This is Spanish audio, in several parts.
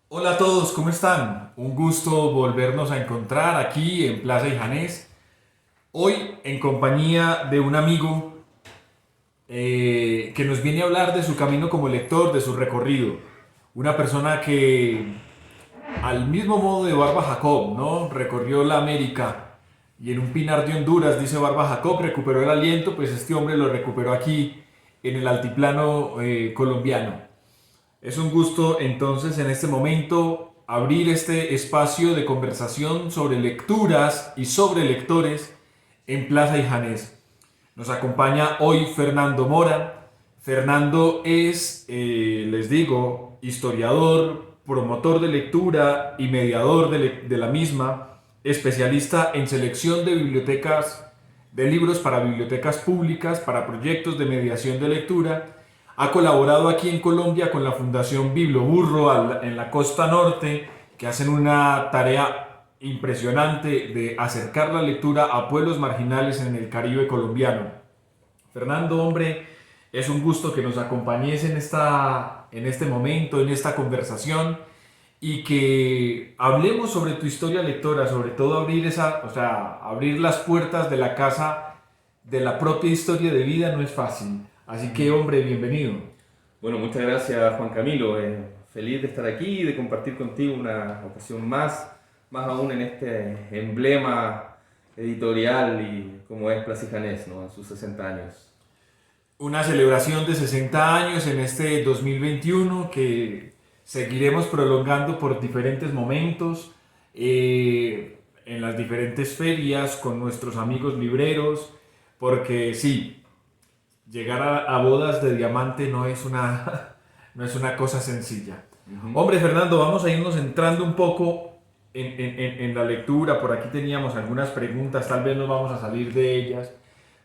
Hola a todos, ¿cómo están? Un gusto volvernos a encontrar aquí en Plaza Ijanés. Hoy en compañía de un amigo que nos viene a hablar de su camino como lector, de su recorrido. Una persona que, al mismo modo de Barba Jacob, ¿no? Recorrió la América y en un pinar de Honduras, dice Barba Jacob, recuperó el aliento, pues este hombre lo recuperó aquí en el altiplano colombiano. Es un gusto entonces en este momento abrir este espacio de conversación sobre lecturas y sobre lectores en Plaza Ijanés. Nos acompaña hoy Fernando Mora. Fernando es, les digo, historiador, promotor de lectura y mediador de la misma, especialista en selección de bibliotecas, de libros para bibliotecas públicas, para proyectos de mediación de lectura. Ha colaborado aquí en Colombia con la Fundación Biblioburro en la costa norte, que hacen una tarea impresionante de acercar la lectura a pueblos marginales en el Caribe colombiano. Fernando, hombre, es un gusto que nos acompañes en este momento, en esta conversación y que hablemos sobre tu historia lectora, sobre todo abrir las puertas de la casa de la propia historia de vida no es fácil. Así que, hombre, bienvenido. Bueno, muchas gracias Juan Camilo. Feliz de estar aquí y de compartir contigo una ocasión más aún en este emblema editorial y como es Placijanés, ¿no? En sus 60 años. Una celebración de 60 años en este 2021 que seguiremos prolongando por diferentes momentos, en las diferentes ferias con nuestros amigos libreros, porque sí, llegar a bodas de diamante no es una, no es una cosa sencilla. Ujú. Hombre, Fernando, vamos a irnos entrando un poco en la lectura. Por aquí teníamos algunas preguntas, tal vez no vamos a salir de ellas.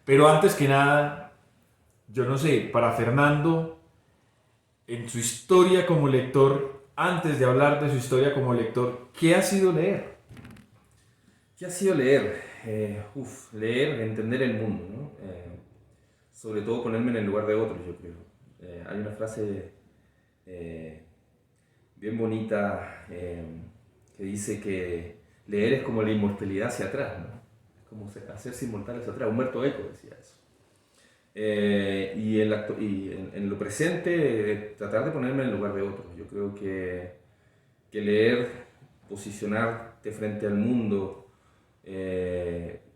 Pero antes que nada, yo no sé, para Fernando, en su historia como lector, antes de hablar de su historia como lector, ¿qué ha sido leer? ¿Qué ha sido leer? Leer, entender el mundo, ¿no? Sobre todo ponerme en el lugar de otros, yo creo. Hay una frase eh, bien bonita que dice que leer es como la inmortalidad hacia atrás, ¿no? Es como hacerse inmortal hacia atrás. Humberto Eco decía eso. En lo presente, tratar de ponerme en el lugar de otros. Yo creo que leer, posicionarte frente al mundo,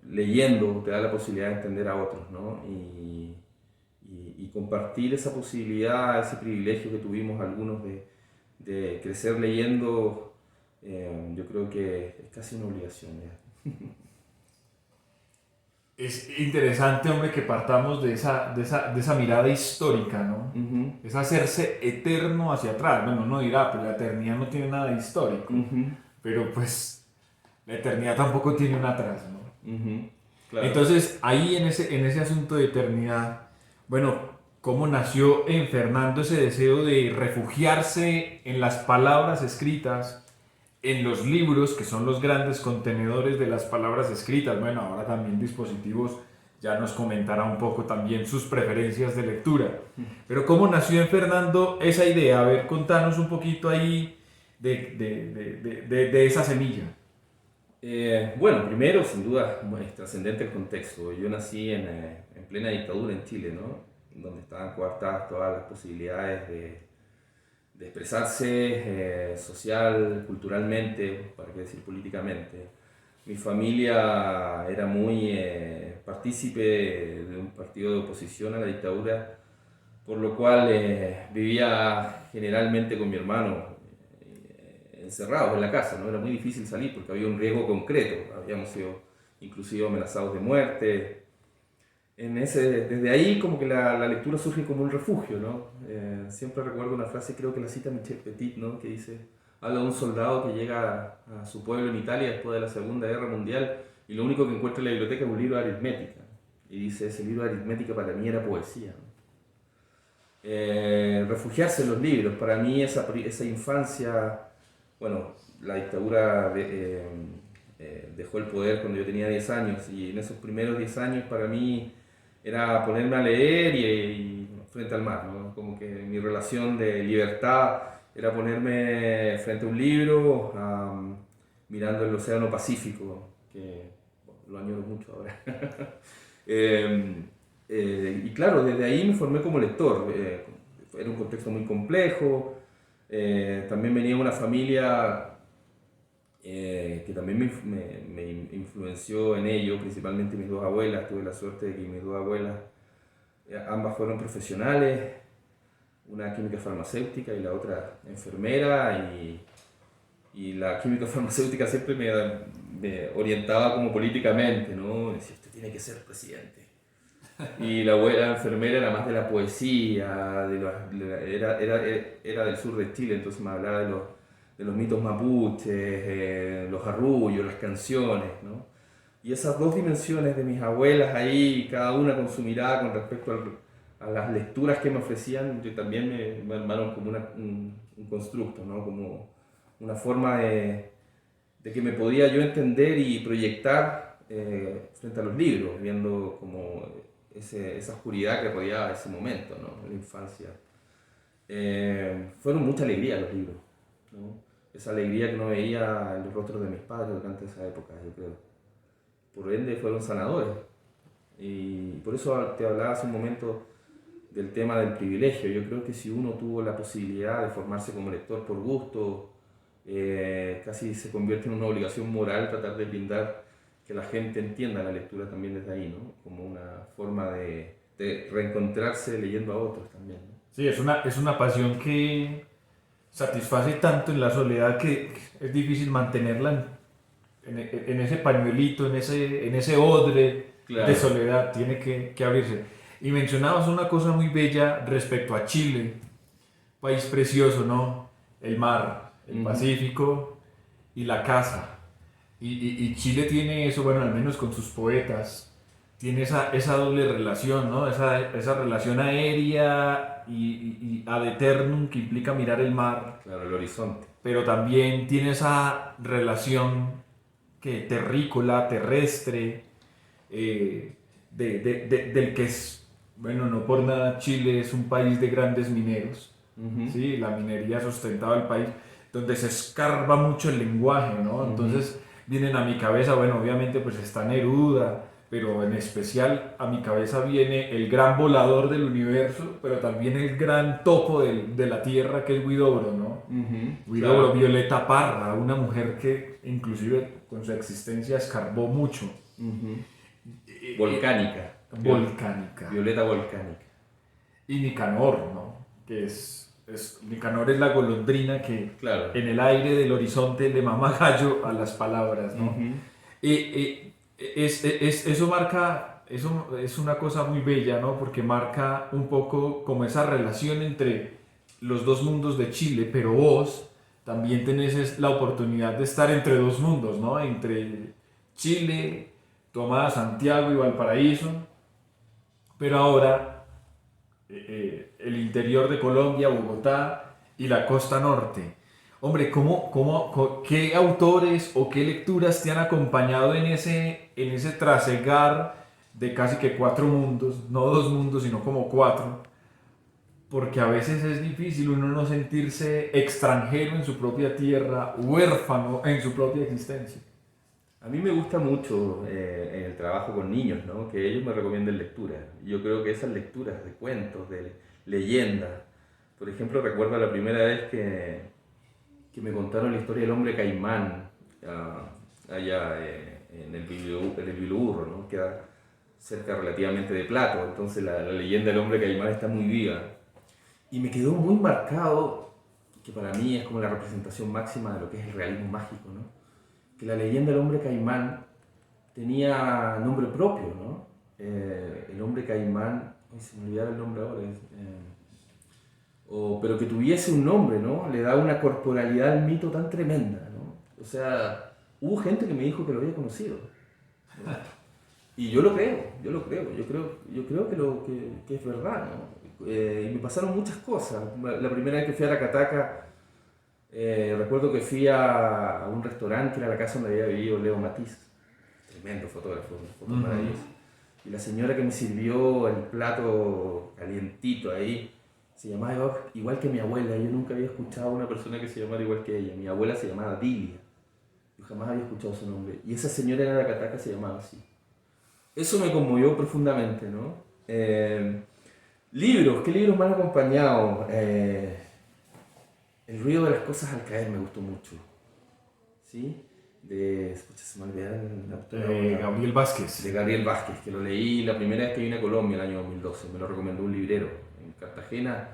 leyendo, te da la posibilidad de entender a otros, ¿no? Y compartir esa posibilidad, ese privilegio que tuvimos algunos de crecer leyendo, yo creo que es casi una obligación ya. Es interesante, hombre, que partamos de esa mirada histórica, ¿no? Ujú, Es hacerse eterno hacia atrás. Bueno, uno dirá, pues la eternidad no tiene nada de histórico, ujú, pero pues la eternidad tampoco tiene un atrás, ¿no? ujú, claro. Entonces, ahí en ese asunto de eternidad, bueno, ¿cómo nació en Fernando ese deseo de refugiarse en las palabras escritas, en los libros, que son los grandes contenedores de las palabras escritas? Bueno, ahora también dispositivos, ya nos comentará un poco también sus preferencias de lectura. Pero ¿cómo nació en Fernando esa idea? A ver, contanos un poquito ahí de esa semilla. Bueno, primero, sin duda, es trascendente el contexto. Yo nací en plena dictadura en Chile, ¿no? Donde estaban coartadas todas las posibilidades de expresarse social, culturalmente, para qué decir políticamente. Mi familia era muy partícipe de un partido de oposición a la dictadura, por lo cual vivía generalmente con mi hermano encerrados en la casa, ¿no? Era muy difícil salir porque había un riesgo concreto, habíamos sido inclusive amenazados de muerte. Desde ahí como que la lectura surge como un refugio, ¿no? Siempre recuerdo una frase, creo que la cita Michel Petit, ¿no? Que dice, habla de un soldado que llega a su pueblo en Italia después de la Segunda Guerra Mundial y lo único que encuentra en la biblioteca es un libro de aritmética. Y dice, ese libro de aritmética para mí era poesía, ¿no? Refugiarse en los libros, para mí esa infancia, bueno, la dictadura dejó el poder cuando yo tenía 10 años y en esos primeros 10 años para mí era ponerme a leer y frente al mar, ¿no? Como que mi relación de libertad Era ponerme frente a un libro, mirando el Océano Pacífico, que bueno, lo añoro mucho ahora. Y claro, desde ahí me formé como lector. Era un contexto muy complejo. También venía de una familia que también me influenció en ello, principalmente mis dos abuelas. Tuve la suerte de que mis dos abuelas, ambas fueron profesionales, una química farmacéutica y la otra enfermera, y la química farmacéutica siempre me orientaba como políticamente, ¿no? Decía, usted tiene que ser presidente. Y la abuela enfermera era más de la poesía, era del sur de Chile, entonces me hablaba de los mitos mapuches, los arrullos, las canciones, ¿no? Y esas dos dimensiones de mis abuelas ahí, cada una con su mirada con respecto a las lecturas que me ofrecían, yo también me armaron como un constructo, ¿no? Como una forma de que me podía yo entender y proyectar frente a los libros, viendo como esa oscuridad que rodeaba ese momento, ¿no? En la infancia. Fueron mucha alegría los libros, ¿no? Esa alegría que no veía en los rostros de mis padres durante esa época, yo creo. Por ende, fueron sanadores. Y por eso te hablaba hace un momento del tema del privilegio. Yo creo que si uno tuvo la posibilidad de formarse como lector por gusto, casi se convierte en una obligación moral tratar de brindar que la gente entienda la lectura también desde ahí, ¿no? Como una forma de reencontrarse leyendo a otros también, ¿no? Sí, es una pasión que satisface tanto en la soledad que es difícil mantenerla en ese pañuelito, en ese odre de Claro. soledad, tiene que abrirse. Y mencionabas una cosa muy bella respecto a Chile, país precioso, ¿no? El mar, el Ujú. Pacífico y la casa. Y Chile tiene eso, bueno, al menos con sus poetas, tiene esa doble relación, ¿no? Esa relación aérea y ad eternum que implica mirar el mar, Claro, el horizonte. pero también tiene esa relación que terrícola, terrestre, del que es, bueno, no por nada Chile es un país de grandes mineros, Ujú, ¿sí? La minería sustentaba el país, donde se escarba mucho el lenguaje, ¿no? ujú. Entonces vienen a mi cabeza, bueno, obviamente pues está Neruda, pero en especial a mi cabeza viene el gran volador del universo, pero también el gran topo de la tierra que es Huidobro, ¿no? Ujú, Huidobro, claro. Violeta Parra, una mujer que inclusive con su existencia escarbó mucho, Ujú. eh, Volcánica. volcánica. Violeta volcánica. Y Nicanor, ¿no? Que Nicanor es la golondrina que Claro. en el aire del horizonte le mama gallo a las palabras, ¿no? Ujú, Eso marca, eso es una cosa muy bella, ¿no? Porque marca un poco como esa relación entre los dos mundos de Chile, pero vos también tenés la oportunidad de estar entre dos mundos, ¿no? Entre Chile, Tomada, Santiago y Valparaíso, pero ahora el interior de Colombia, Bogotá y la costa norte. Hombre, ¿qué autores o qué lecturas te han acompañado en ese trasegar de casi que cuatro mundos, no dos mundos, sino como cuatro? Porque a veces es difícil uno no sentirse extranjero en su propia tierra, huérfano en su propia existencia. A mí me gusta mucho en el trabajo con niños, ¿no? Que ellos me recomienden lecturas. Yo creo que esas lecturas de cuentos, de leyendas. Por ejemplo, recuerdo la primera vez que me contaron la historia del hombre caimán, allá en el Biloburro, ¿no? Queda cerca relativamente de Plato. Entonces la leyenda del hombre caimán está muy viva. Y me quedó muy marcado, que para mí es como la representación máxima de lo que es el realismo mágico, ¿no? Que la leyenda del hombre caimán tenía nombre propio, ¿no? El hombre caimán, ay, se me olvidaba el nombre ahora, pero que tuviese un nombre, ¿no? Le da una corporalidad al mito tan tremenda, ¿no? O sea, hubo gente que me dijo que lo había conocido, ¿no? Y yo lo creo, yo creo que es verdad, ¿no? Y me pasaron muchas cosas. La primera vez que fui a Aracataca, recuerdo que fui a un restaurante, era la casa donde había vivido Leo Matiz, tremendo fotógrafo, unas fotos Ujú. maravillosas. Y la señora que me sirvió el plato calientito ahí, Se llamaba igual que mi abuela. Yo nunca había escuchado a una persona que se llamara igual que ella. Mi abuela se llamaba Dilia. Yo jamás había escuchado su nombre. Y esa señora en Aracataca se llamaba así. Eso me conmovió profundamente, ¿no? Libros, ¿qué libros me han acompañado? El ruido de las cosas al caer me gustó mucho. ¿Sí? Escucha, se me olvidó el autor. Gabriel Vázquez. De Gabriel Vázquez, que lo leí la primera vez que vine a Colombia, el año 2012. Me lo recomendó un librero en Cartagena.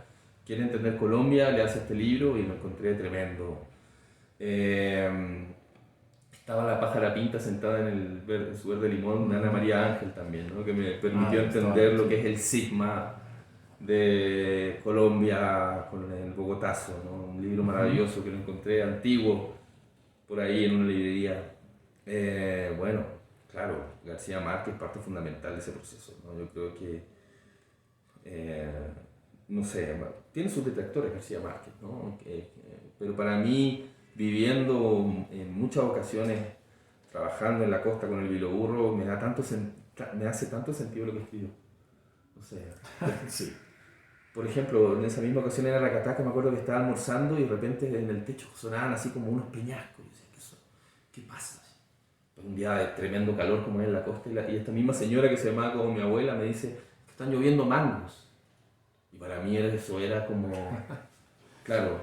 Quiere entender Colombia, le hace este libro y lo encontré tremendo. Estaba la pájara pinta sentada en su verde limón de Ana María Ángel también, ¿no? Que me permitió entender lo que es el sigma de Colombia con el Bogotazo, ¿no? Un libro maravilloso que lo encontré antiguo por ahí en una librería. Bueno, claro, García Márquez es parte fundamental de ese proceso, ¿no? Yo creo que, no sé, tiene sus detractores García Márquez, ¿no? Pero para mí, viviendo en muchas ocasiones, trabajando en la costa con el Biloburro, me hace tanto sentido lo que escribo. O sea, Sí. por ejemplo, en esa misma ocasión en Aracataca me acuerdo que estaba almorzando y de repente en el techo sonaban así como unos peñascos. Y yo decía, ¿qué pasa? Un día de tremendo calor como es en la costa y esta misma señora que se llamaba como mi abuela me dice que están lloviendo mangos. Y para mí eso era como, claro,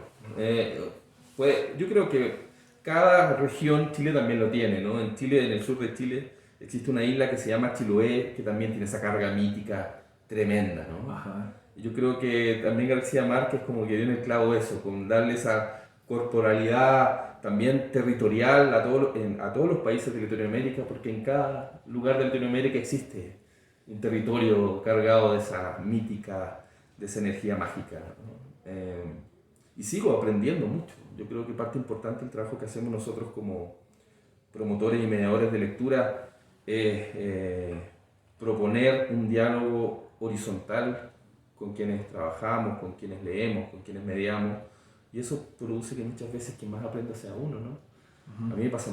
pues yo creo que cada región, Chile también lo tiene, ¿no? En Chile, en el sur de Chile, existe una isla que se llama Chiloé, que también tiene esa carga mítica tremenda, ¿no? Ajá. Yo creo que también García Márquez como que dio en el clavo eso, con darle esa corporalidad también territorial a todos los países de Latinoamérica, porque en cada lugar de Latinoamérica existe un territorio cargado de esa mítica, de esa energía mágica, ¿no? Y sigo aprendiendo mucho. Yo creo que parte importante del trabajo que hacemos nosotros como promotores y mediadores de lectura es proponer un diálogo horizontal con quienes trabajamos, con quienes leemos, con quienes mediamos, y eso produce que muchas veces quien más aprenda sea uno, ¿no? A mí me pasa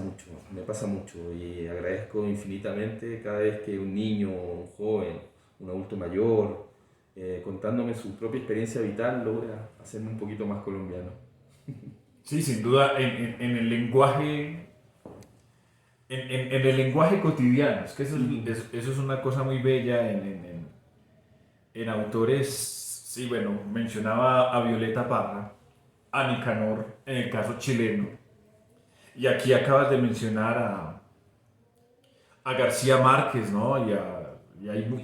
mucho, y agradezco infinitamente cada vez que un niño, un joven, un adulto mayor, contándome su propia experiencia vital, logra hacerme un poquito más colombiano. Sí, sin duda, en el lenguaje, en el lenguaje cotidiano, es que eso es una cosa muy bella en autores. Sí, bueno, mencionaba a Violeta Parra, a Nicanor, en el caso chileno, y aquí acabas de mencionar a García Márquez, ¿no? Y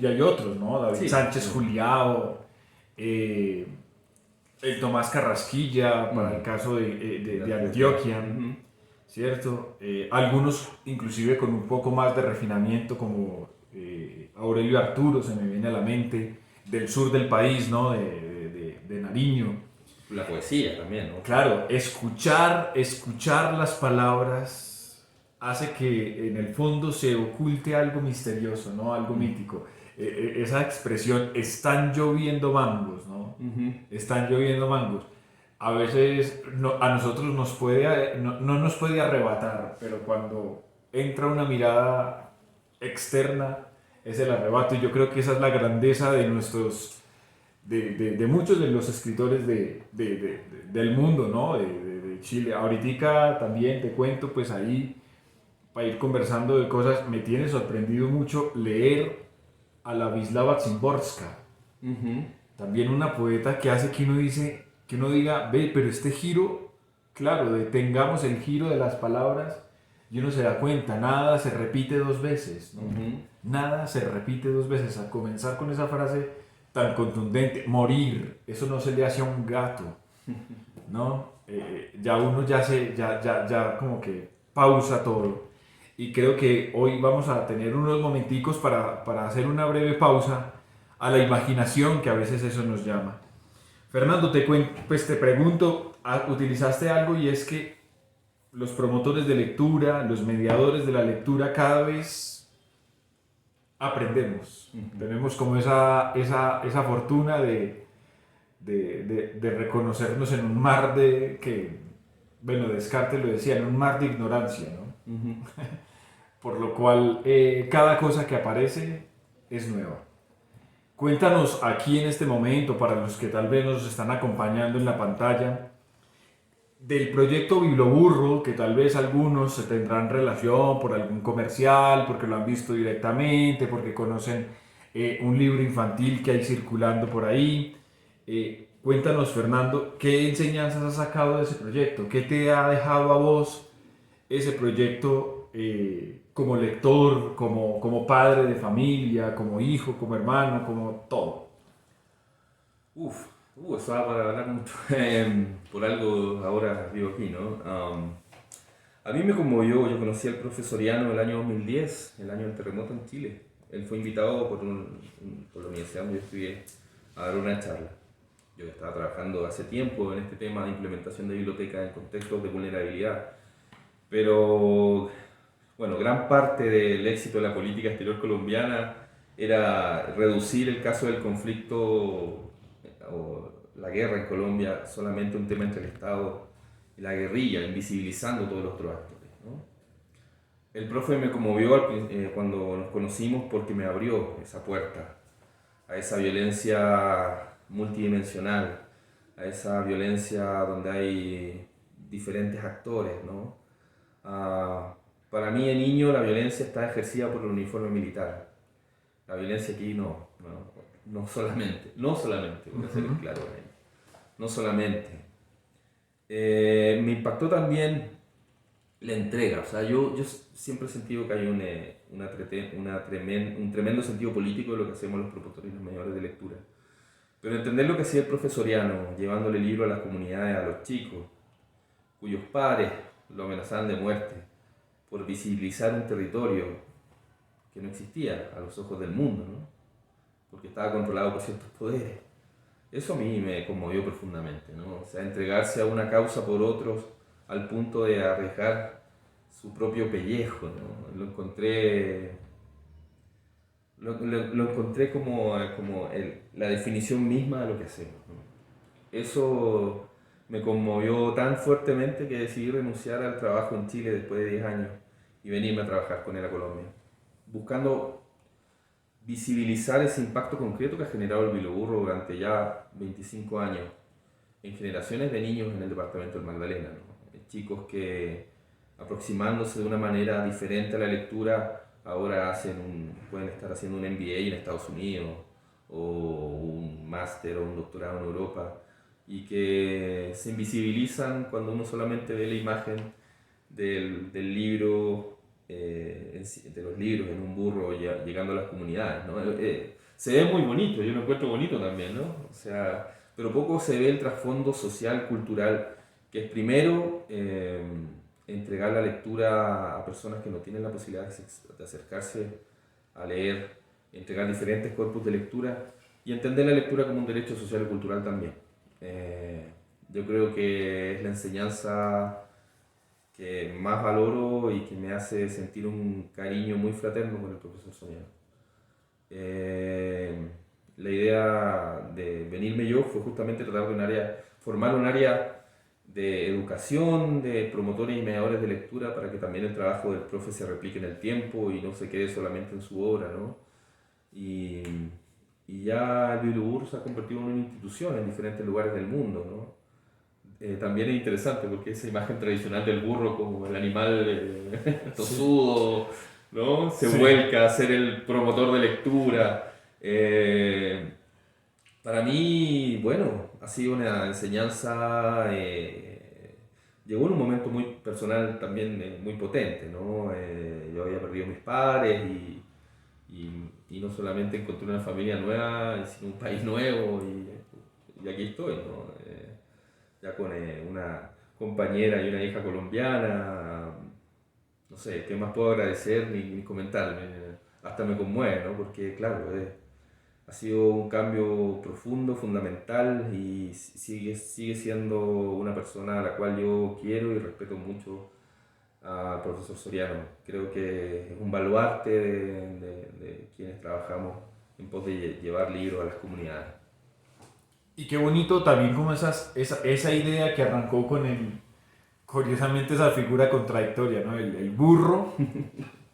hay otros, ¿no? David Sí, Sánchez sí. Juliao, eh, el Tomás Carrasquilla, para el caso de Antioquia, Ujú. ¿cierto? Algunos inclusive con un poco más de refinamiento, como Aurelio Arturo, se me viene a la mente, del sur del país, ¿no? De Nariño. La poesía también, ¿no? Claro, escuchar las palabras hace que en el fondo se oculte algo misterioso, ¿no? Algo mítico. Esa expresión, están lloviendo mangos, ¿no? Ujú. Están lloviendo mangos. A veces a nosotros no nos puede arrebatar, pero cuando entra una mirada externa es el arrebato. Y yo creo que esa es la grandeza de de muchos de los escritores del mundo, ¿no? De Chile. Ahorita también te cuento, pues ahí, para ir conversando de cosas, me tiene sorprendido mucho leer a la Wisława Szymborska. Ujú. También una poeta que hace que uno diga, ve, pero este giro, claro, detengamos el giro de las palabras y uno se da cuenta, nada se repite dos veces, ¿no? Ujú. Nada se repite dos veces. A comenzar con esa frase tan contundente, morir, eso no se le hace a un gato, ¿no? Ya uno ya como que pausa todo. Y creo que hoy vamos a tener unos momenticos para hacer una breve pausa a la imaginación, que a veces eso nos llama. Fernando, pues te pregunto, utilizaste algo y es que los promotores de lectura, los mediadores de la lectura, cada vez aprendemos. Tenemos como esa fortuna de reconocernos en un mar bueno, Descartes lo decía, en un mar de ignorancia, ¿no? Ujú. Por lo cual cada cosa que aparece es nueva. Cuéntanos aquí en este momento, para los que tal vez nos están acompañando en la pantalla, del proyecto Biblioburro, que tal vez algunos se tendrán relación por algún comercial, porque lo han visto directamente, porque conocen un libro infantil que hay circulando por ahí. Cuéntanos, Fernando, ¿qué enseñanzas has sacado de ese proyecto? ¿Qué te ha dejado a vos ese proyecto como lector, como padre de familia, como hijo, como hermano, como todo? Uf, eso va para hablar mucho. Por algo ahora vivo aquí, ¿no? A mí me conmovió, yo conocí al profesor Soriano el año 2010, el año del terremoto en Chile. Él fue invitado por la universidad donde yo estudié a dar una charla. Yo estaba trabajando hace tiempo en este tema de implementación de bibliotecas en contextos de vulnerabilidad, pero bueno, gran parte del éxito de la política exterior colombiana era reducir el caso del conflicto o la guerra en Colombia solamente un tema entre el Estado y la guerrilla, invisibilizando todos los otros actores, ¿no? El profe me conmovió cuando nos conocimos porque me abrió esa puerta a esa violencia multidimensional, a esa violencia donde hay diferentes actores, ¿no? Ah, para mí, de niño, la violencia está ejercida por el uniforme militar. La violencia aquí no solamente, voy a ser claro en ello, no solamente. Me impactó también la entrega, o sea, yo siempre he sentido que hay un tremendo sentido político de lo que hacemos los promotores y los mediadores de lectura. Pero entender lo que hacía el profesoriano, llevándole el libro a las comunidades, a los chicos, cuyos padres lo amenazaban de muerte, por visibilizar un territorio que no existía a los ojos del mundo, ¿no? Porque estaba controlado por ciertos poderes. Eso a mí me conmovió profundamente, ¿no? O sea, entregarse a una causa por otros al punto de arriesgar su propio pellejo, ¿no? Lo encontré como la definición misma de lo que hacemos, ¿no? Eso me conmovió tan fuertemente que decidí renunciar al trabajo en Chile después de 10 años y venirme a trabajar con él a Colombia, buscando visibilizar ese impacto concreto que ha generado el Biloburro durante ya 25 años en generaciones de niños en el departamento del Magdalena, ¿no? Chicos que, aproximándose de una manera diferente a la lectura, ahora pueden estar haciendo un MBA en Estados Unidos o un máster o un doctorado en Europa, y que se invisibilizan cuando uno solamente ve la imagen del libro, de los libros en un burro llegando a las comunidades, ¿no? Se ve muy bonito, yo lo encuentro bonito también, ¿no? O sea, pero poco se ve el trasfondo social, cultural, que es primero entregar la lectura a personas que no tienen la posibilidad de acercarse a leer, entregar diferentes cuerpos de lectura y entender la lectura como un derecho social y cultural también. Yo creo que es la enseñanza que más valoro y que me hace sentir un cariño muy fraterno con el profesor Soriano. La idea de venirme yo fue justamente tratar de formar un área de educación, de promotores y mediadores de lectura, para que también el trabajo del profe se replique en el tiempo y no se quede solamente en su obra, ¿no? Y, y ya el Biblioburro se ha convertido en una institución en diferentes lugares del mundo, ¿no? También es interesante porque esa imagen tradicional del burro como el animal tosudo, ¿no? Se vuelca a ser el promotor de lectura. Para mí, bueno, ha sido una enseñanza, llegó en un momento muy personal también, muy potente, ¿no? Yo había perdido a mis padres y no solamente encontré una familia nueva, sino un país nuevo y aquí estoy, ¿no? Ya con una compañera y una hija colombiana, no sé, ¿qué más puedo agradecer ni comentar? Hasta me conmueve, ¿no? Porque claro, ha sido un cambio profundo, fundamental, y sigue siendo una persona a la cual yo quiero y respeto mucho, al profesor Soriano. Creo que es un baluarte de quienes trabajamos en pos de llevar libros a las comunidades. Y qué bonito también como esa idea que arrancó con curiosamente esa figura contradictoria, ¿no? El burro,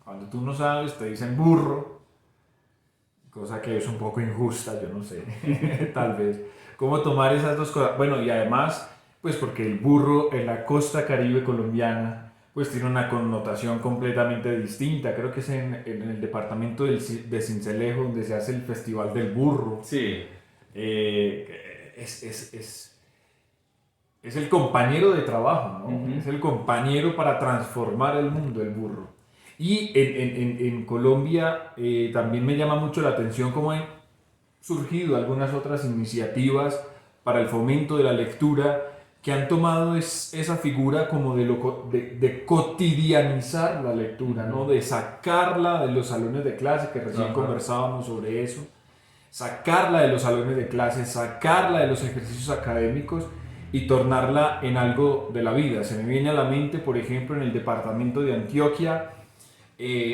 cuando tú no sabes te dicen burro, cosa que es un poco injusta, yo no sé, tal vez. ¿Cómo tomar esas dos cosas? Bueno, y además, pues porque el burro en la costa caribe colombiana, pues tiene una connotación completamente distinta. Creo que es en el departamento de Sincelejo donde se hace el Festival del Burro. Sí. Es el compañero de trabajo, ¿no? Ujú. Es el compañero para transformar el mundo, el burro. Y en Colombia también me llama mucho la atención cómo han surgido algunas otras iniciativas para el fomento de la lectura que han tomado esa figura como de cotidianizar la lectura, ¿no? Ujú. De sacarla de los salones de clase, que recién Ajá. conversábamos sobre eso, sacarla de los salones de clase, sacarla de los ejercicios académicos y tornarla en algo de la vida. Se me viene a la mente, por ejemplo, en el departamento de Antioquia,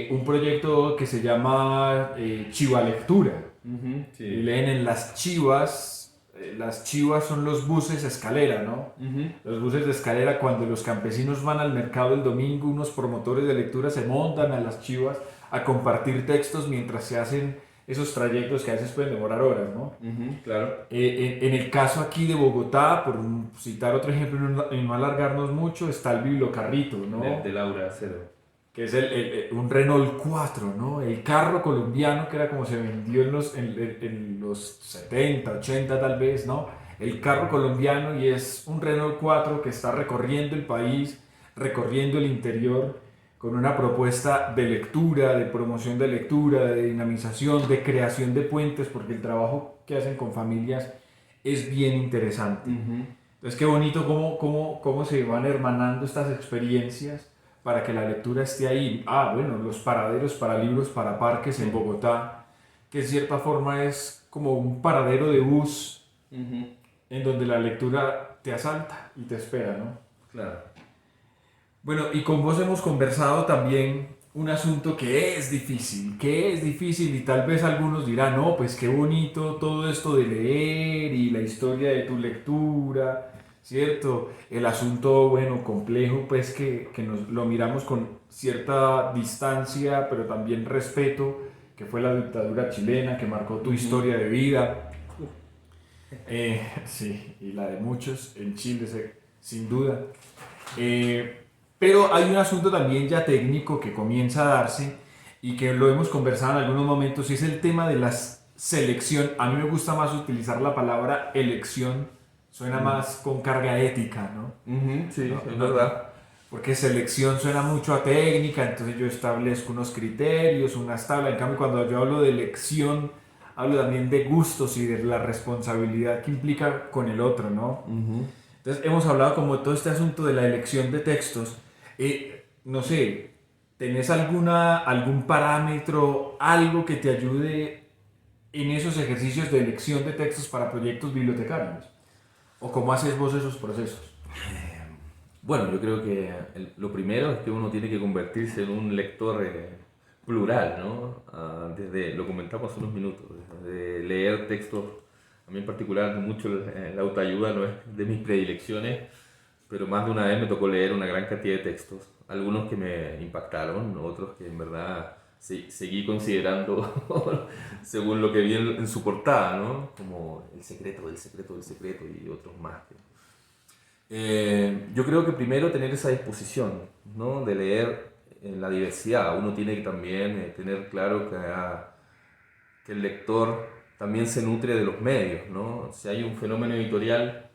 un proyecto que se llama Chiva Lectura. Ujú. Y Sí. leen en las chivas son los buses escalera, ¿no? Ujú. Los buses de escalera, cuando los campesinos van al mercado el domingo, unos promotores de lectura se montan a las chivas a compartir textos mientras se hacen esos trayectos que a veces pueden demorar horas, ¿no? Ujú. Claro. En el caso aquí de Bogotá, por citar otro ejemplo y no alargarnos mucho, está el Bibliocarrito, ¿no? De Laura Cero. Que es un Renault 4, ¿no? El carro colombiano que era como se vendió en los 70, 80 tal vez, ¿no? El carro colombiano y es un Renault 4 que está recorriendo el país, recorriendo el interior con una propuesta de lectura, de promoción de lectura, de dinamización, de creación de puentes, porque el trabajo que hacen con familias es bien interesante. Ujú. Entonces, qué bonito cómo se van hermanando estas experiencias para que la lectura esté ahí. Ah, bueno, los paraderos para libros, para parques en Bogotá, que en cierta forma es como un paradero de bus Ujú. en donde la lectura te asalta y te espera, ¿no? Claro. Bueno, y con vos hemos conversado también un asunto que es difícil y tal vez algunos dirán, no, pues qué bonito todo esto de leer y la historia de tu lectura, ¿cierto? El asunto, bueno, complejo, pues que nos lo miramos con cierta distancia, pero también respeto, que fue la dictadura chilena, que marcó tu Ujú. historia de vida, sí, y la de muchos en Chile, sin duda. Eh, pero hay un asunto también ya técnico que comienza a darse y que lo hemos conversado en algunos momentos y es el tema de la selección. A mí me gusta más utilizar la palabra elección, suena Ujú. más con carga ética, ¿no? Ujú. Sí, No, es no, no. verdad. Porque selección suena mucho a técnica, entonces yo establezco unos criterios, unas tablas. En cambio, cuando yo hablo de elección, hablo también de gustos y de la responsabilidad que implica con el otro, ¿no? Ujú. Entonces hemos hablado como de todo este asunto de la elección de textos. No sé, ¿tenés algún parámetro, algo que te ayude en esos ejercicios de elección de textos para proyectos bibliotecarios? ¿O cómo haces vos esos procesos? Bueno, yo creo que lo primero es que uno tiene que convertirse en un lector plural, ¿no? Desde, lo comentamos hace unos minutos, de leer textos, a mí en particular mucho la autoayuda no es de mis predilecciones, pero más de una vez me tocó leer una gran cantidad de textos, algunos que me impactaron, otros que en verdad seguí considerando según lo que vi en su portada, ¿no? Como El secreto del secreto del secreto y otros más. Yo creo que primero tener esa disposición, ¿no? De leer la diversidad. Uno tiene que también tener claro que el lector también se nutre de los medios, ¿no? Si hay un fenómeno editorial,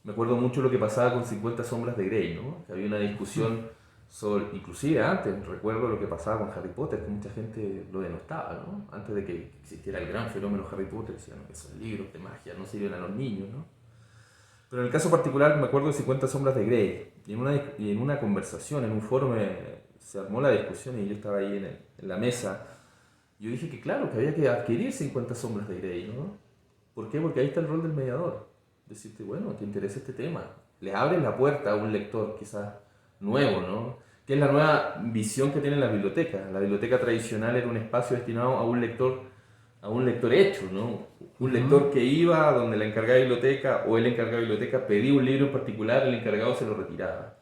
me acuerdo mucho lo que pasaba con 50 sombras de Grey, ¿no? Que había una discusión sobre, inclusive antes, recuerdo lo que pasaba con Harry Potter, que mucha gente lo denostaba, ¿no? Antes de que existiera el gran fenómeno Harry Potter, decían que esos libros de magia no sirven a los niños, ¿no? Pero en el caso particular me acuerdo de 50 sombras de Grey. Y en una conversación, en un foro, se armó la discusión y yo estaba ahí en la mesa. Yo dije que claro, que había que adquirir 50 sombras de Grey, ¿no? ¿Por qué? Porque ahí está el rol del mediador. Decirte, bueno, te interesa este tema. Le abres la puerta a un lector quizás nuevo, ¿no? Que es la nueva visión que tiene la biblioteca. La biblioteca tradicional era un espacio destinado a un lector hecho, ¿no? Un lector Ujú. que iba donde la encargada de biblioteca o el encargado de biblioteca pedía un libro en particular, el encargado se lo retiraba.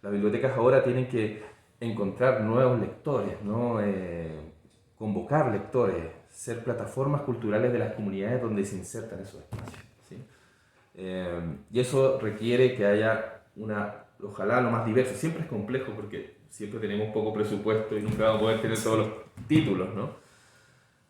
Las bibliotecas ahora tienen que encontrar nuevos lectores, ¿no? Convocar lectores, ser plataformas culturales de las comunidades donde se insertan esos espacios, ¿sí? Y eso requiere que haya ojalá lo más diverso. Siempre es complejo porque siempre tenemos poco presupuesto y nunca vamos a poder tener todos los títulos, ¿no?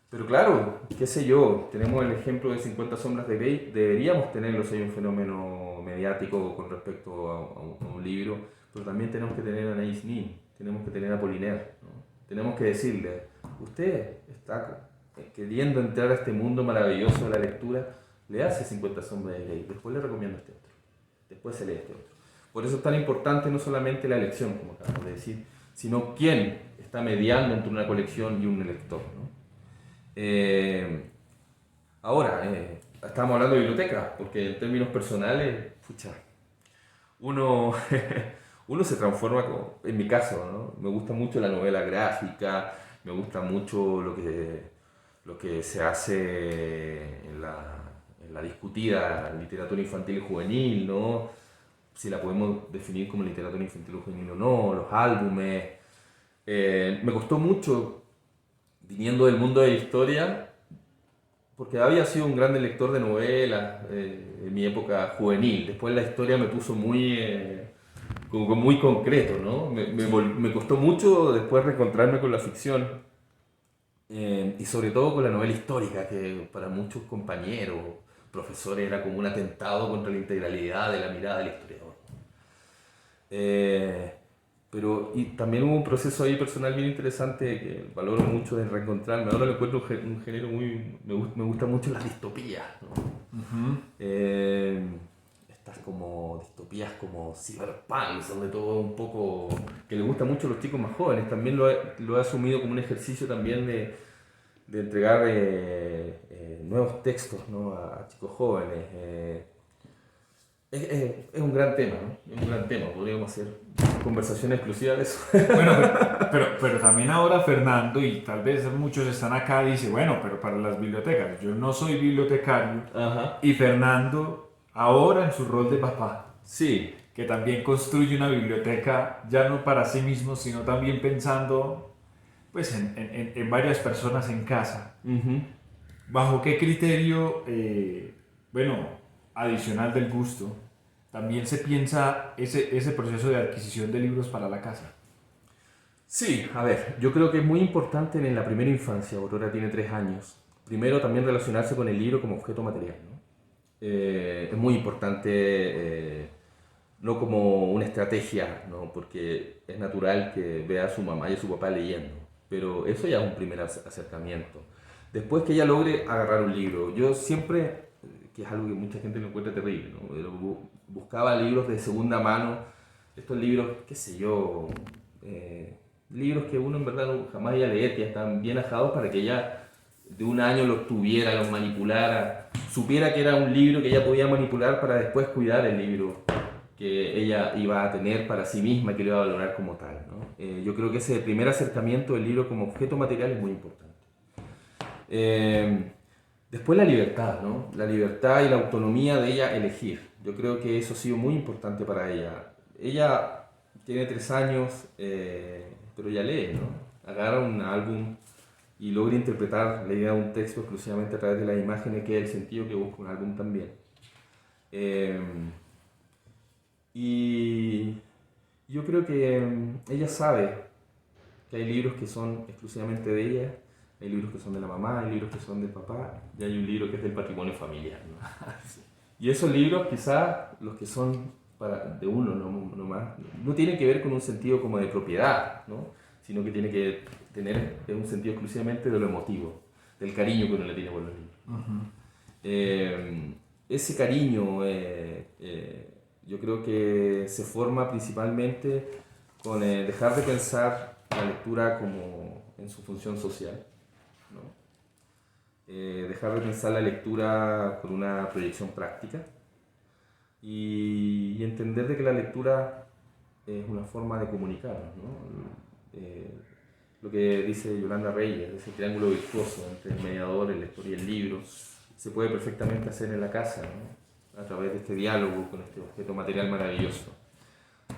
Pero claro, qué sé yo, tenemos el ejemplo de 50 sombras de Grey, deberíamos tenerlo si hay un fenómeno mediático con respecto a un libro, pero también tenemos que tener a Anais Nin, tenemos que tener a Apollinaire, ¿no? Tenemos que decirle, usted está queriendo entrar a este mundo maravilloso de la lectura, le hace 50 sombras de Grey, después le recomiendo este otro, después se lee este otro. Por eso es tan importante no solamente la elección, como acabamos de decir, sino quién está mediando entre una colección y un lector, ¿no? Ahora, estábamos hablando de biblioteca, porque en términos personales, pucha, uno, uno se transforma, en mi caso, ¿no? Me gusta mucho la novela gráfica, me gusta mucho lo que se hace en la discutida literatura infantil y juvenil, ¿no? Si la podemos definir como literatura infantil o juvenil o no, los álbumes. Me costó mucho, viniendo del mundo de la historia, porque había sido un gran lector de novelas en mi época juvenil. Después la historia me puso como muy concreto, ¿no? Me costó mucho después reencontrarme con la ficción y sobre todo con la novela histórica, que para muchos compañeros, profesores, era como un atentado contra la integralidad de la mirada del historiador. Pero y también hubo un proceso ahí personal bien interesante que valoro mucho de reencontrarme. Ahora lo encuentro un género me gusta mucho las distopías, ¿no? Estas como distopías como cyberpunk, sobre todo un poco que le gusta mucho a los chicos más jóvenes. También lo he asumido como un ejercicio también de entregar nuevos textos, ¿no? a chicos jóvenes. Es un gran tema, ¿no? Es un gran tema, podríamos hacer conversación exclusiva de eso. Bueno, pero también ahora Fernando, y tal vez muchos están acá, dice, bueno, pero para las bibliotecas, yo no soy bibliotecario, Ajá. y Fernando, ahora en su rol de papá, Sí. que también construye una biblioteca, ya no para sí mismo, sino también pensando pues, en varias personas en casa. Uh-huh. ¿Bajo qué criterio, adicional del gusto, también se piensa ese proceso de adquisición de libros para la casa? Sí, a ver, yo creo que es muy importante en la primera infancia, Aurora tiene 3 años, primero también relacionarse con el libro como objeto material, ¿no? Es muy importante, no como una estrategia, ¿no? Porque es natural que vea a su mamá y a su papá leyendo, pero eso ya es un primer acercamiento. Después que ella logre agarrar un libro, yo siempre, que es algo que mucha gente lo encuentra terrible, ¿no? Pero buscaba libros de segunda mano, estos libros, qué sé yo, libros que uno en verdad jamás iba a leer, que ya están bien ajados para que ella de un año los tuviera, los manipulara, supiera que era un libro que ella podía manipular para después cuidar el libro que ella iba a tener para sí misma, que lo iba a valorar como tal, ¿no? Yo creo que ese primer acercamiento del libro como objeto material es muy importante. Después la libertad, ¿no? La libertad y la autonomía de ella elegir. Yo creo que eso ha sido muy importante para ella. Ella tiene 3 años, pero ya lee, ¿no? Agarra un álbum y logra interpretar la idea de un texto exclusivamente a través de las imágenes, que es el sentido que busca un álbum también. Y yo creo que ella sabe que hay libros que son exclusivamente de ella, hay libros que son de la mamá, hay libros que son del papá, y hay un libro que es del patrimonio familiar, ¿no? Sí. Y esos libros, quizás los que son de uno nomás, no tienen que ver con un sentido como de propiedad, ¿no? Sino que tiene que tener un sentido exclusivamente de lo emotivo, del cariño que uno le tiene por los libros. Uh-huh. Ese cariño yo creo que se forma principalmente con dejar de pensar la lectura como en su función social, ¿no? Dejar de pensar la lectura con una proyección práctica y entender de que la lectura es una forma de comunicarnos, ¿no? Lo que dice Yolanda Reyes, ese triángulo virtuoso entre el mediador, el lector y el libro, se puede perfectamente hacer en la casa, ¿no? A través de este diálogo con este objeto material maravilloso.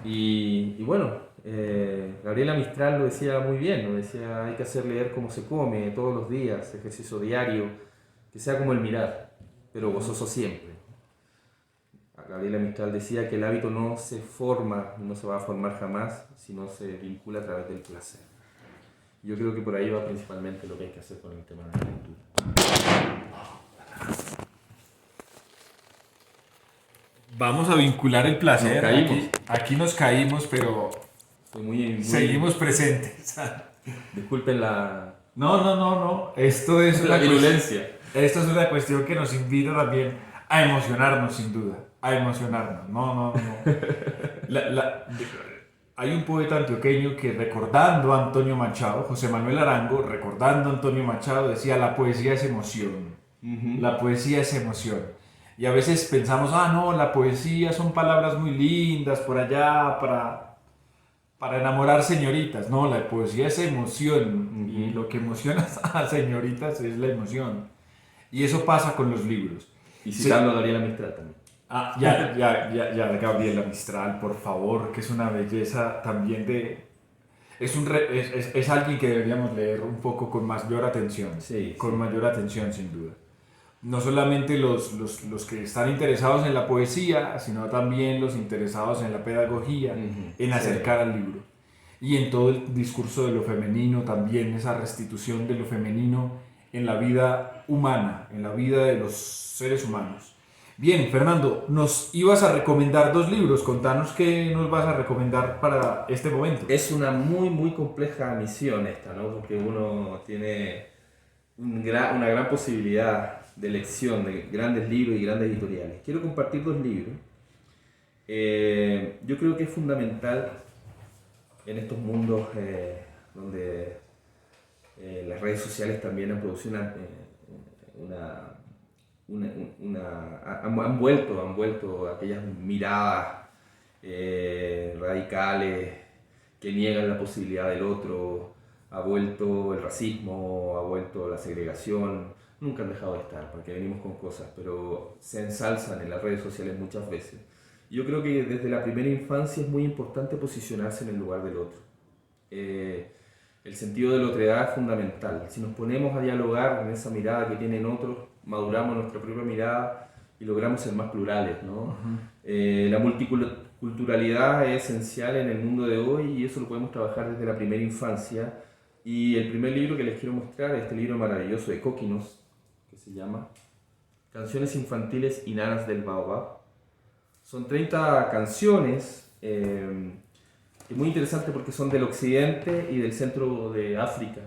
Y bueno, Gabriela Mistral lo decía muy bien, ¿no? Decía, hay que hacer leer como se come, todos los días, ejercicio diario, que sea como el mirar, pero gozoso siempre. Gabriela Mistral decía que el hábito no se forma, no se va a formar jamás, sino se vincula a través del placer. Yo creo que por ahí va principalmente lo que hay que hacer con el tema de la lectura. Vamos a vincular el placer. Nos caímos. Aquí nos caímos, pero Fue muy... seguimos presentes. Disculpen la... No. Esto es la virulencia. Esto es una cuestión que nos invita también a emocionarnos, sin duda. A emocionarnos. No. Hay un poeta antioqueño que, recordando a Antonio Machado, José Manuel Arango, recordando a Antonio Machado, decía: la poesía es emoción. La poesía es emoción. Y a veces pensamos, no, la poesía son palabras muy lindas por allá para enamorar señoritas. No, la poesía es emoción. Y lo que emociona a señoritas es la emoción. Y eso pasa con los libros. Y citando a Gabriela Mistral también. Ya, Gabriela Mistral, por favor, que es una belleza también de... Es alguien que deberíamos leer un poco con mayor atención. Con mayor atención, sin duda. No solamente los que están interesados en la poesía, sino también los interesados en la pedagogía, en acercar al libro. Y en todo el discurso de lo femenino también, esa restitución de lo femenino en la vida humana, en la vida de los seres humanos. Bien, Fernando, nos ibas a recomendar 2 libros. Contanos qué nos vas a recomendar para este momento. Es una muy compleja misión esta, ¿no? Porque uno tiene una gran posibilidad de elección de grandes libros y grandes editoriales. Quiero compartir 2 libros. Yo creo que es fundamental en estos mundos donde las redes sociales también han producido han vuelto aquellas miradas radicales que niegan la posibilidad del otro, ha vuelto el racismo, ha vuelto la segregación. Nunca han dejado de estar, porque venimos con cosas, pero se ensalzan en las redes sociales muchas veces. Yo creo que desde la primera infancia es muy importante posicionarse en el lugar del otro. El sentido de la otredad es fundamental. Si nos ponemos a dialogar en esa mirada que tienen otros, maduramos nuestra propia mirada y logramos ser más plurales, ¿no? La multiculturalidad es esencial en el mundo de hoy y eso lo podemos trabajar desde la primera infancia. Y el primer libro que les quiero mostrar es este libro maravilloso de Cóquinos, que se llama Canciones infantiles y nanas del Baobab. Son 30 canciones, es muy interesante porque son del occidente y del centro de África,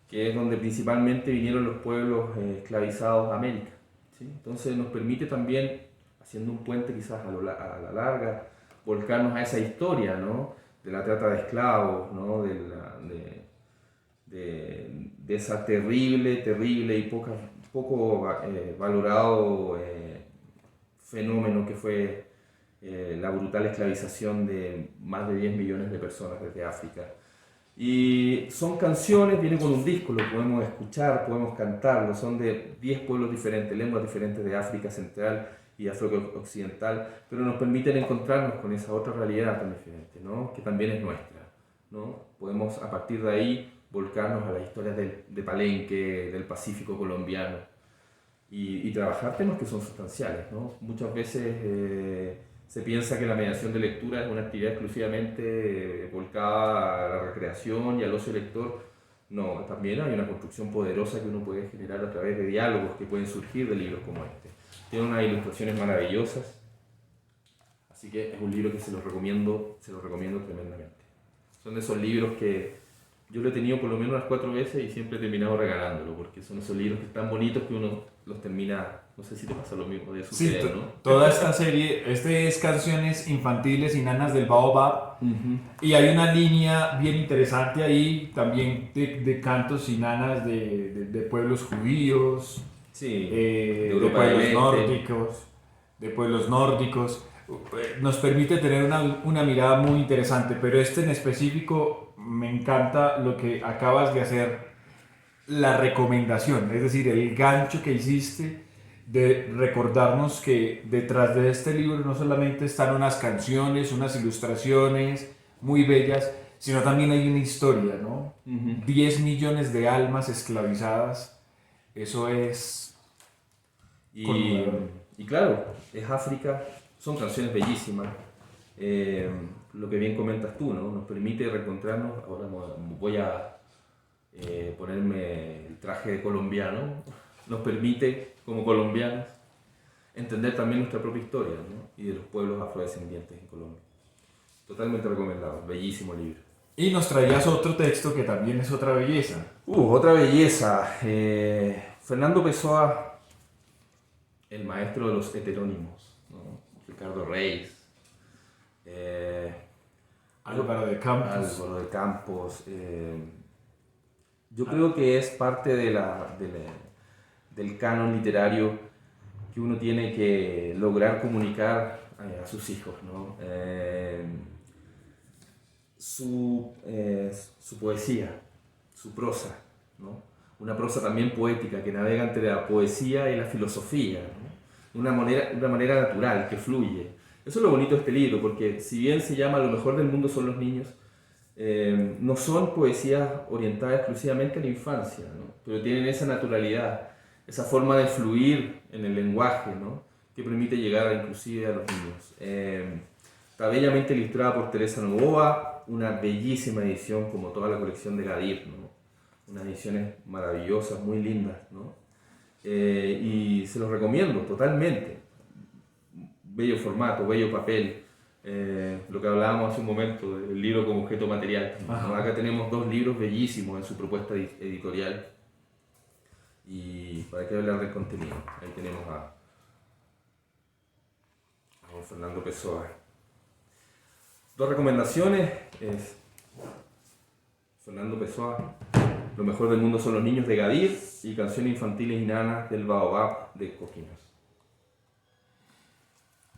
que es donde principalmente vinieron los pueblos esclavizados a América, ¿sí? Entonces nos permite también, haciendo un puente quizás a la larga, volcarnos a esa historia, ¿no? De la trata de esclavos, ¿no? De esa terrible y poco valorado fenómeno que fue la brutal esclavización de más de 10 millones de personas desde África. Y son canciones, viene con un disco, lo podemos escuchar, podemos cantarlo, son de 10 pueblos diferentes, lenguas diferentes de África Central y África Occidental, pero nos permiten encontrarnos con esa otra realidad tan diferente, ¿no? Que también es nuestra, ¿no? Podemos a partir de ahí volcarnos a las historias de Palenque, del Pacífico colombiano y trabajar temas que son sustanciales, ¿no? Muchas veces se piensa que la mediación de lectura es una actividad exclusivamente volcada a la recreación y al ocio lector. No, también hay una construcción poderosa que uno puede generar a través de diálogos que pueden surgir de libros como este. Tiene unas ilustraciones maravillosas, así que es un libro que se los recomiendo tremendamente. Son de esos libros que yo lo he tenido por lo menos unas 4 veces y siempre he terminado regalándolo, porque son esos libros que están bonitos que uno los termina, no sé si te pasa lo mismo, de suceder, sí, ¿no? Toda esta serie, es canciones infantiles y nanas del Baobab, y hay una línea bien interesante ahí también de cantos y nanas de pueblos judíos, sí, de pueblos nórdicos. Nos permite tener una mirada muy interesante, pero este en específico me encanta lo que acabas de hacer, la recomendación, es decir, el gancho que hiciste de recordarnos que detrás de este libro no solamente están unas canciones, unas ilustraciones, muy bellas, sino también hay una historia, ¿no? Ujú. 10 millones de almas esclavizadas, eso es Y, conmovedor. y claro, es África, son canciones bellísimas. Eh, lo que bien comentas tú, ¿no? Nos permite reencontrarnos. Ahora voy a ponerme el traje de colombiano. Nos permite, como colombianos, entender también nuestra propia historia, ¿no? Y de los pueblos afrodescendientes en Colombia. Totalmente recomendado, bellísimo libro. Y nos traías otro texto que también es otra belleza. Otra belleza. Fernando Pessoa, el maestro de los heterónimos, ¿no? Ricardo Reis, eh, Álvaro de Campos. Álvaro de Campos. Yo creo que es parte del canon literario que uno tiene que lograr comunicar a sus hijos, ¿no? Su poesía, su prosa, ¿no? Una prosa también poética que navega entre la poesía y la filosofía, ¿no? De una manera natural, que fluye. Eso es lo bonito de este libro, porque si bien se llama Lo mejor del mundo son los niños, no son poesías orientadas exclusivamente a la infancia, ¿no? Pero tienen esa naturalidad, esa forma de fluir en el lenguaje, ¿no? Que permite llegar inclusive a los niños. Está bellamente ilustrada por Teresa Novoa, una bellísima edición como toda la colección de Gadir, ¿no? Unas ediciones maravillosas, muy lindas, ¿no? Y se los recomiendo totalmente. Bello formato, bello papel. Lo que hablábamos hace un momento, el libro como objeto material, ¿no? Acá tenemos dos libros bellísimos en su propuesta editorial. Y para qué hablar del contenido, ahí tenemos a don Fernando Pessoa. Dos recomendaciones es Fernando Pessoa, Lo mejor del mundo son los niños de Gadir y Canciones infantiles y nanas del Baobab de Coquinos.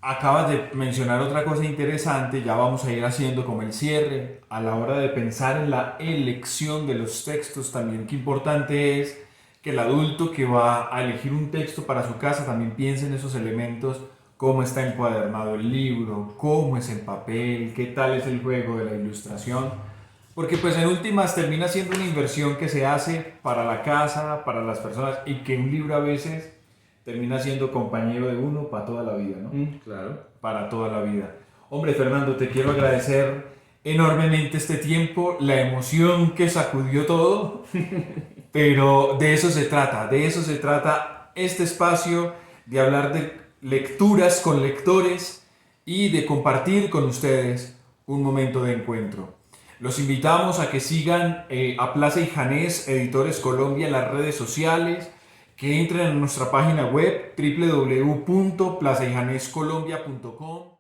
Acabas de mencionar otra cosa interesante, ya vamos a ir haciendo como el cierre. A la hora de pensar en la elección de los textos, también qué importante es que el adulto que va a elegir un texto para su casa también piense en esos elementos, cómo está encuadernado el libro, cómo es el papel, qué tal es el juego de la ilustración, porque pues en últimas termina siendo una inversión que se hace para la casa, para las personas, y que un libro a veces termina siendo compañero de uno para toda la vida, ¿no? Claro. Para toda la vida. Hombre, Fernando, te quiero agradecer enormemente este tiempo, la emoción que sacudió todo, pero de eso se trata este espacio, de hablar de lecturas con lectores y de compartir con ustedes un momento de encuentro. Los invitamos a que sigan a Plaza y Janés Editores Colombia en las redes sociales, que entren en nuestra página web www.plazayanescolombia.com.